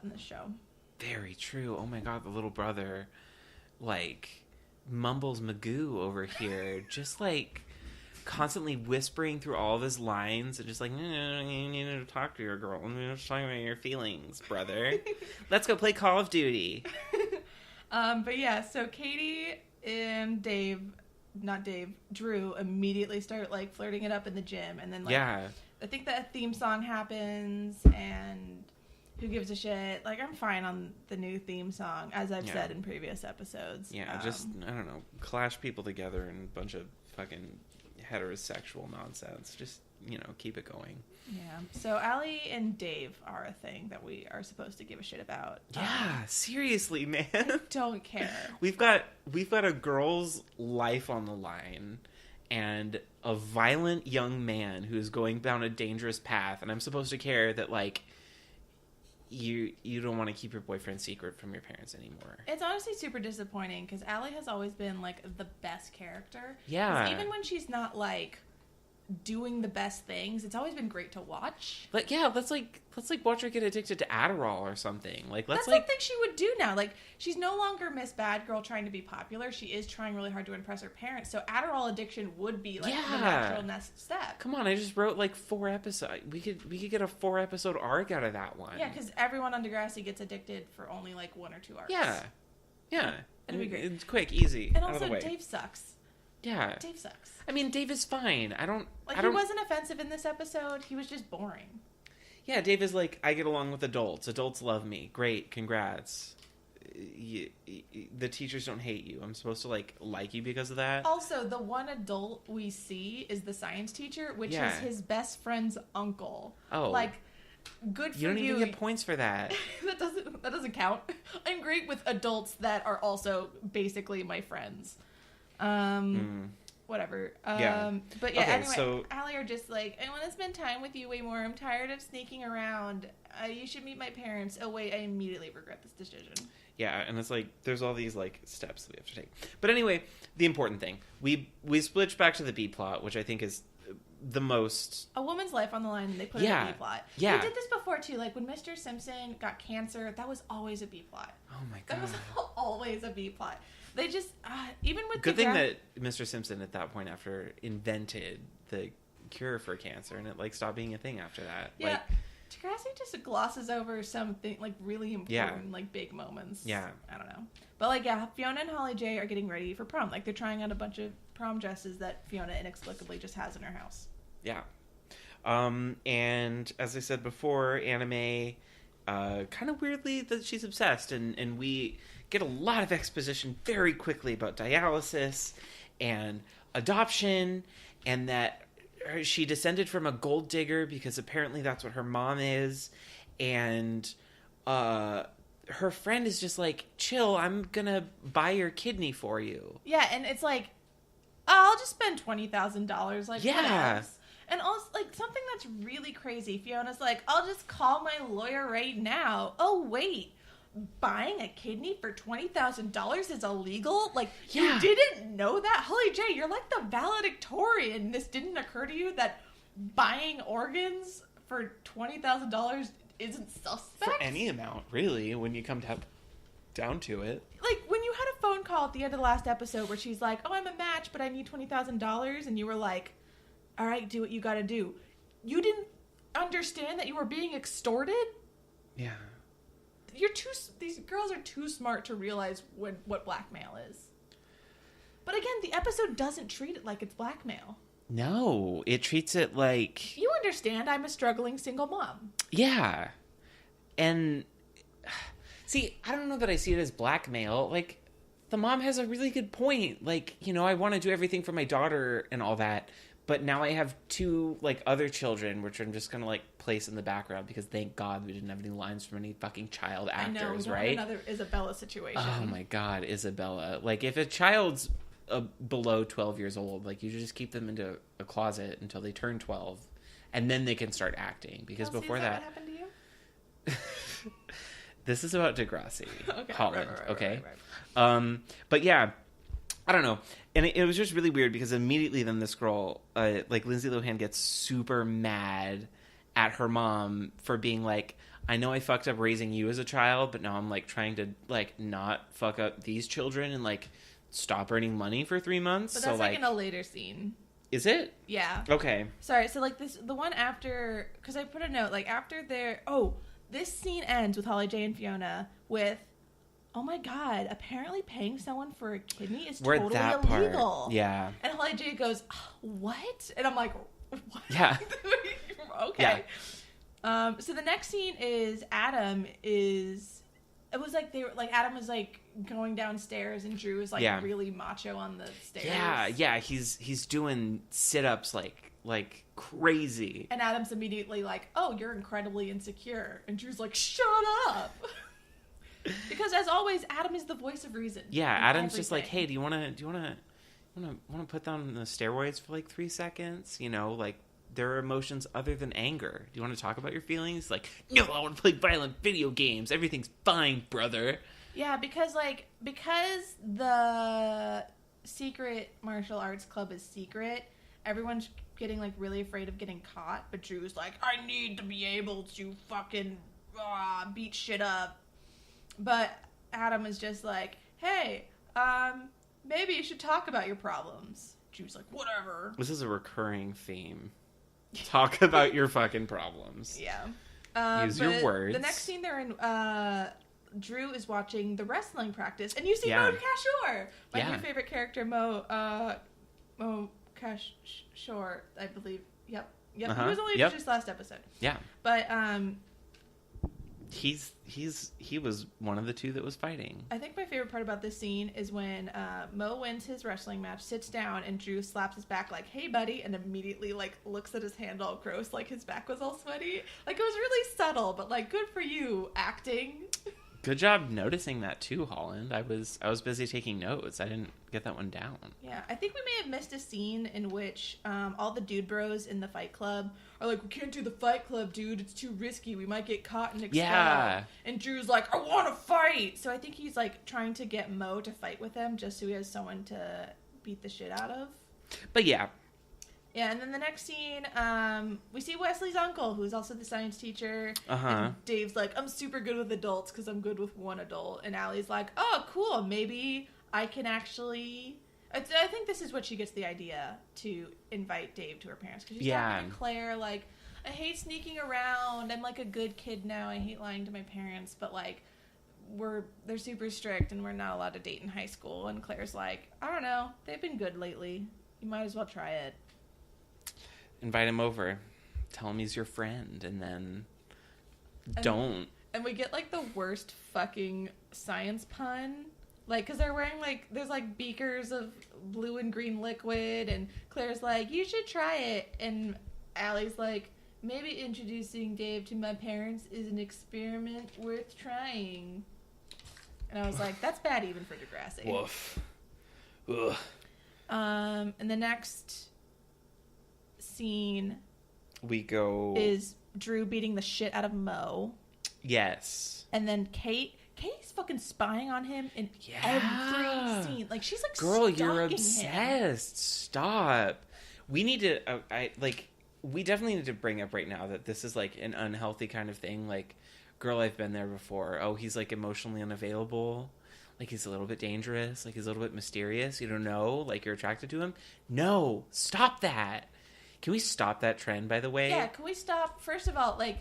in this show. Very true. Oh my god, the little brother, like, mumbles Magoo over here, just like constantly whispering through all of his lines and just like, you need to talk to your girl. I'm just talking about your feelings, brother. Let's go play Call of Duty. But yeah, so Katie and Drew immediately start like flirting it up in the gym, and then like, I think that theme song happens, and who gives a shit? Like, I'm fine on the new theme song, as I've said in previous episodes. Yeah, just, I don't know, clash people together in a bunch of fucking heterosexual nonsense. Just, keep it going. Yeah. So Alli and Dave are a thing that we are supposed to give a shit about. Yeah, seriously, man. I don't care. We've got a girl's life on the line and a violent young man who's going down a dangerous path, and I'm supposed to care that, like, you don't want to keep your boyfriend secret from your parents anymore. It's honestly super disappointing because Alli has always been like the best character. Yeah. Even when she's not like doing the best things, it's always been great to watch. Like, yeah, let's watch her get addicted to Adderall or something. Like, that's something she would do now. Like, she's no longer Miss Bad Girl trying to be popular. She is trying really hard to impress her parents. So Adderall addiction would be like the natural next step. Come on, I just wrote like 4 episodes. We could get a 4-episode arc out of that one. Yeah, because everyone on Degrassi gets addicted for only like 1 or 2 arcs. Yeah. It'd be great. It's quick, easy. And out also, of the way. Dave sucks. Yeah. Dave sucks. I mean, Dave is fine. He wasn't offensive in this episode. He was just boring. Yeah, Dave is like, I get along with adults. Adults love me. Great, congrats. The teachers don't hate you. I'm supposed to like you because of that. Also, the one adult we see is the science teacher, which is his best friend's uncle. Oh. Like, good for you. You don't even get points for that. that doesn't count. I'm great with adults that are also basically my friends. Whatever. But yeah, okay, anyway, so Alli are just like, I want to spend time with you way more. I'm tired of sneaking around. You should meet my parents. Oh wait, I immediately regret this decision. Yeah, and it's like, there's all these like steps that we have to take. But anyway, the important thing, we switch back to the B plot, which I think is the most... A woman's life on the line, and they put it in a B plot. Yeah. We did this before too, like when Mr. Simpson got cancer, that was always a B plot. Oh my god. That was always a B plot. They just, even with good thing that Mr. Simpson at that point after invented the cure for cancer, and it like stopped being a thing after that. Yeah. Like, Degrassi just glosses over something like really important, like big moments. Yeah. I don't know. But like, yeah, Fiona and Holly J are getting ready for prom. Like they're trying out a bunch of prom dresses that Fiona inexplicably just has in her house. Yeah. And as I said before, anime, kind of weirdly that she's obsessed, and we get a lot of exposition very quickly about dialysis and adoption, and that she descended from a gold digger because apparently that's what her mom is, and her friend is just like, chill, I'm gonna buy your kidney for you. Yeah, and it's like, I'll just spend $20,000. Like, yeah. And also, like, something that's really crazy, Fiona's like, I'll just call my lawyer right now. Oh, wait. Buying a kidney for $20,000 is illegal? Like, you didn't know that? Holly J, you're like the valedictorian. This didn't occur to you that buying organs for $20,000 isn't suspect? For any amount, really, when you come down to it. Like, when you had a phone call at the end of the last episode where she's like, oh, I'm a match, but I need $20,000, and you were like, all right, do what you gotta do. You didn't understand that you were being extorted? Yeah. These girls are too smart to realize what blackmail is. But again, the episode doesn't treat it like it's blackmail. No, it treats it like... You understand, I'm a struggling single mom. Yeah. And, see, I don't know that I see it as blackmail. Like, the mom has a really good point. Like, I want to do everything for my daughter and all that, but now I have 2, like, other children, which I'm just going to, like, place in the background because thank God we didn't have any lines from any fucking child actors, I know, we don't right? have another Isabella situation. Oh, my God, Isabella. Like, if a child's below 12 years old, like, you just keep them into a closet until they turn 12, and then they can start acting. Because Kelsey, before is that... what happened to you? This is about Degrassi. Okay, Holland, right, okay? Right. But yeah, I don't know. And it was just really weird because immediately then this girl, like Lindsay Lohan, gets super mad at her mom for being like, I know I fucked up raising you as a child, but now I'm, like, trying to, like, not fuck up these children and, like, stop earning money for 3 months. But that's, so, like, in a later scene. Is it? Yeah. Okay. Sorry, so, like, the one after, because I put a note, like, after this scene ends with Holly, Jay, and Fiona with, oh my god, apparently paying someone for a kidney is totally illegal. Part. Yeah. And Holly J goes, what? And I'm like, what? Yeah. Okay. Yeah. So the next scene is Adam was like going downstairs and Drew is like really macho on the stairs. Yeah. He's doing sit-ups like crazy. And Adam's immediately like, oh, you're incredibly insecure. And Drew's like, shut up. Because as always, Adam is the voice of reason. Yeah, Adam's just like, hey, do you want to put down the steroids for like 3 seconds? You know, like there are emotions other than anger. Do you want to talk about your feelings? Like, no, I want to play violent video games. Everything's fine, brother. Yeah, because the secret martial arts club is secret, everyone's getting like really afraid of getting caught. But Drew's like, I need to be able to fucking beat shit up. But Adam is just like, hey, maybe you should talk about your problems. Drew's like, whatever. This is a recurring theme. Talk about your fucking problems. Yeah. Use your words. The next scene they're in, Drew is watching the wrestling practice, and you see Mo Cashore. My new favorite character, Mo Cashore, I believe. Yep. Uh-huh. He was only just last episode. Yeah. But, he was one of the two that was fighting. I think my favorite part about this scene is when Mo wins his wrestling match, sits down, and Drew slaps his back like, hey, buddy, and immediately, like, looks at his hand all gross, like his back was all sweaty. Like, it was really subtle, but, like, good for you, acting. Good job noticing that, too, Holland. I was busy taking notes. I didn't get that one down. Yeah, I think we may have missed a scene in which all the dude bros in the fight club are like, we can't do the fight club, dude. It's too risky. We might get caught and expelled. Yeah. And Drew's like, I want to fight. So I think he's like trying to get Mo to fight with him just so he has someone to beat the shit out of. But yeah. Yeah, and then the next scene, we see Wesley's uncle, who's also the science teacher. Uh-huh. And Dave's like, I'm super good with adults because I'm good with one adult. And Alli's like, oh, cool. Maybe I can actually... I think this is what she gets the idea to invite Dave to her parents. Because she's talking to Claire, like, I hate sneaking around. I'm, like, a good kid now. I hate lying to my parents. But, like, they're super strict and we're not allowed to date in high school. And Claire's like, I don't know. They've been good lately. You might as well try it. Invite him over. Tell him he's your friend. And then don't. And we get, like, the worst fucking science pun. Like, because they're wearing, like, there's, like, beakers of blue and green liquid, and Claire's like, you should try it. And Allie's like, maybe introducing Dave to my parents is an experiment worth trying. And I was like, that's bad even for Degrassi. Woof. Ugh. And the next scene is Drew beating the shit out of Mo. Yes. And then Katie's fucking spying on him in every scene. Like, she's like, girl, you're obsessed. Him. Stop. We need to, we definitely need to bring up right now that this is, like, an unhealthy kind of thing. Like, girl, I've been there before. Oh, he's, like, emotionally unavailable. Like, he's a little bit dangerous. Like, he's a little bit mysterious. You don't know. Like, you're attracted to him. No. Stop that. Can we stop that trend, by the way? Yeah, can we stop? First of all, like,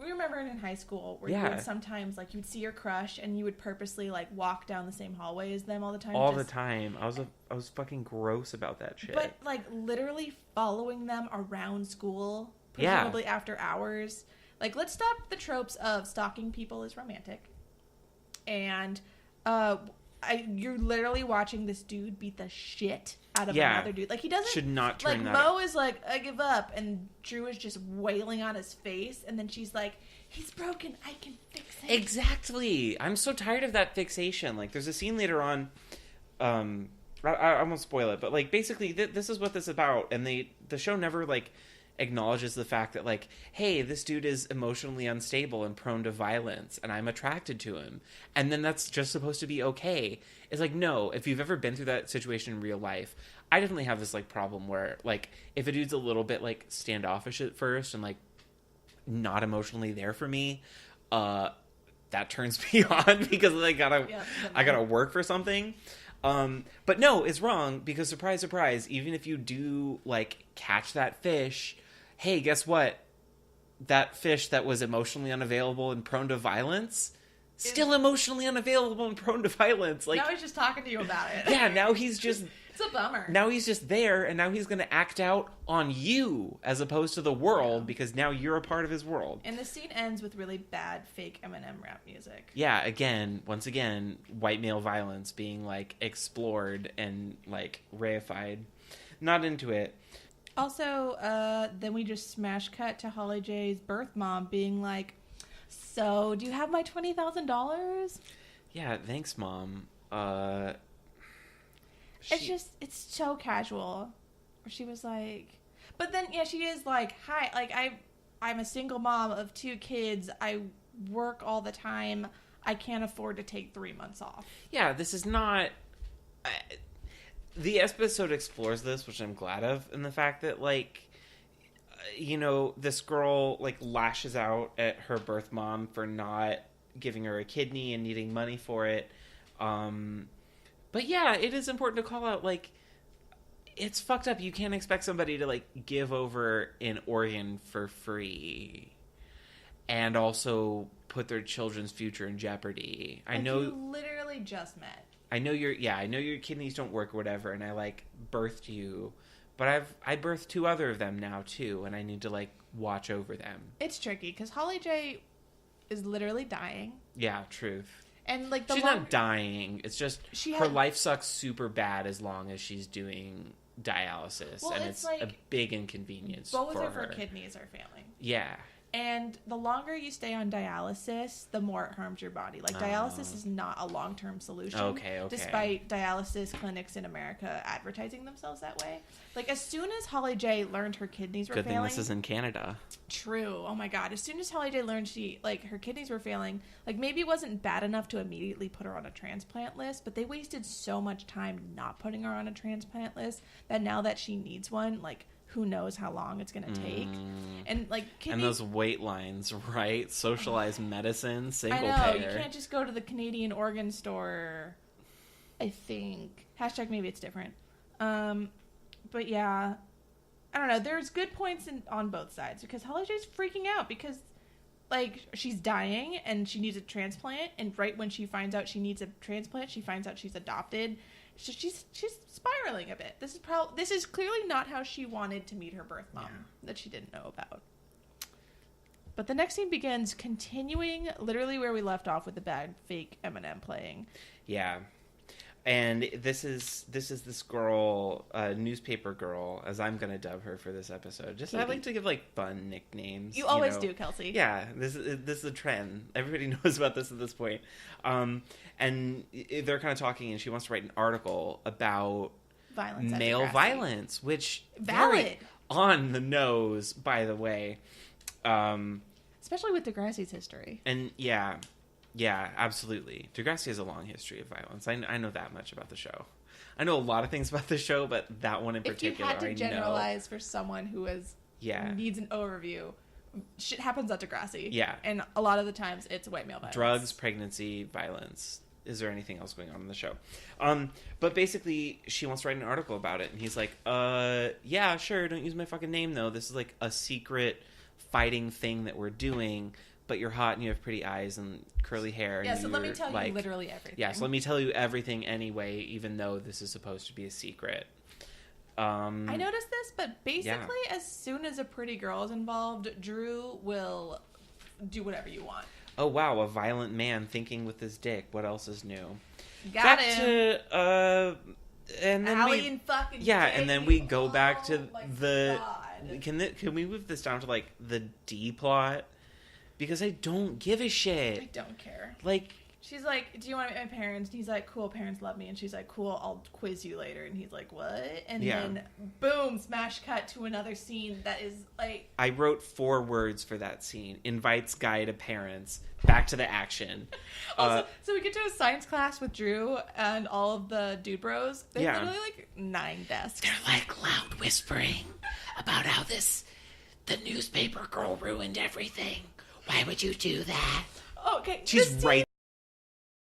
we remember in high school where you would sometimes, like, you'd see your crush and you would purposely, like, walk down the same hallway as them all the time. The time. I was fucking gross about that shit. But, like, literally following them around school, presumably after hours. Like, let's stop the tropes of stalking people as romantic. And you're literally watching this dude beat the shit out of another dude. Like, he doesn't... Should not turn like, that... Mo is like, I give up. And Drew is just wailing on his face. And then she's like, he's broken. I can fix it. Exactly. I'm so tired of that fixation. Like, there's a scene later on... I won't spoil it. But, like, basically, this is what this is about. And the show never, like, acknowledges the fact that, like, hey, this dude is emotionally unstable and prone to violence, and I'm attracted to him. And then that's just supposed to be okay. It's like, no, if you've ever been through that situation in real life, I definitely have this, like, problem where, like, if a dude's a little bit, like, standoffish at first and, like, not emotionally there for me, that turns me on because I gotta work for something. But no, it's wrong because surprise, surprise, even if you do like catch that fish, hey, guess what? That fish that was emotionally unavailable and prone to violence, still emotionally unavailable and prone to violence. Like, now he's just talking to you about it. Yeah, now he's just... It's a bummer. Now he's just there, and now he's going to act out on you as opposed to the world because now you're a part of his world. And the scene ends with really bad fake Eminem rap music. Yeah, once again, white male violence being, like, explored and, like, reified. Not into it. Also, then we just smash cut to Holly J's birth mom being like, so, do you have my $20,000? Yeah, thanks, Mom. It's so casual. She was like... But then, yeah, she is like, hi, like, I'm a single mom of 2 kids. I work all the time. I can't afford to take 3 months off. Yeah, this is not... the episode explores this, which I'm glad of, and the fact that, like, you know, this girl, like, lashes out at her birth mom for not giving her a kidney and needing money for it. But yeah, it is important to call out, like, it's fucked up. You can't expect somebody to, like, give over an organ for free and also put their children's future in jeopardy. I know you literally just met. I know your kidneys don't work or whatever, and I, like, birthed you, but I birthed 2 other of them now, too, and I need to, like, watch over them. It's tricky, because Holly J is literally dying. Yeah, truth. And, like, she's not dying. It's just her life sucks super bad as long as she's doing dialysis, and it's like a big inconvenience for her. Both of her kidneys are failing. Yeah. And the longer you stay on dialysis, the more it harms your body. Like, dialysis is not a long-term solution. Okay. Despite dialysis clinics in America advertising themselves that way. Like, as soon as Holly J learned her kidneys were failing... Good thing this is in Canada. True. Oh, my God. As soon as Holly J learned her kidneys were failing, like, maybe it wasn't bad enough to immediately put her on a transplant list, but they wasted so much time not putting her on a transplant list that now that she needs one, like... who knows how long it's going to take. And, like, and those wait lines, right? Socialized medicine, single payer. I know. You can't just go to the Canadian organ store, I think. # maybe it's different. But, yeah. I don't know. There's good points on both sides. Because Holly J's freaking out. Because, like, she's dying and she needs a transplant. And right when she finds out she needs a transplant, she finds out she's adopted. So she's spiraling a bit. This is clearly not how she wanted to meet her birth mom that she didn't know about. But the next scene begins continuing literally where we left off with the bad fake Eminem playing. Yeah. And this is this girl, newspaper girl, as I'm going to dub her for this episode. Just I like to give, like, fun nicknames. You always do, Kelsey. Yeah, this is a trend. Everybody knows about this at this point. And they're kind of talking, and she wants to write an article about male violence, which valid on the nose, by the way. Especially with Degrassi's history. And yeah, absolutely. Degrassi has a long history of violence. I know that much about the show. I know a lot of things about the show, but that one in particular, I know. If you had to generalize for someone who needs an overview, shit happens at Degrassi. Yeah. And a lot of the times, it's white male violence. Drugs, pregnancy, violence. Is there anything else going on in the show? But basically, she wants to write an article about it. And he's like, yeah, sure, don't use my fucking name, though. This is, like, a secret fighting thing that we're doing. But you're hot and you have pretty eyes and curly hair. Yeah, so let me tell you literally everything. Yeah, so let me tell you everything anyway, even though this is supposed to be a secret. I noticed this, but basically, as soon as a pretty girl is involved, Drew will do whatever you want. Oh, wow, a violent man thinking with his dick. What else is new? Got him. And then Alli and fucking yeah, Dave. And then we go back to the... God. Can we move this down to, like, the D plot? Because I don't give a shit. I don't care. Like... She's like, do you want to meet my parents? And he's like, cool, parents love me. And she's like, cool, I'll quiz you later. And he's like, what? And then, boom, smash cut to another scene that is like... I wrote 4 words for that scene. Invites guy to parents. Back to the action. Also, so we get to a science class with Drew and all of the dude bros. There's literally like 9 desks. They're like loud whispering about how the newspaper girl ruined everything. Why would you do that? Okay. She's right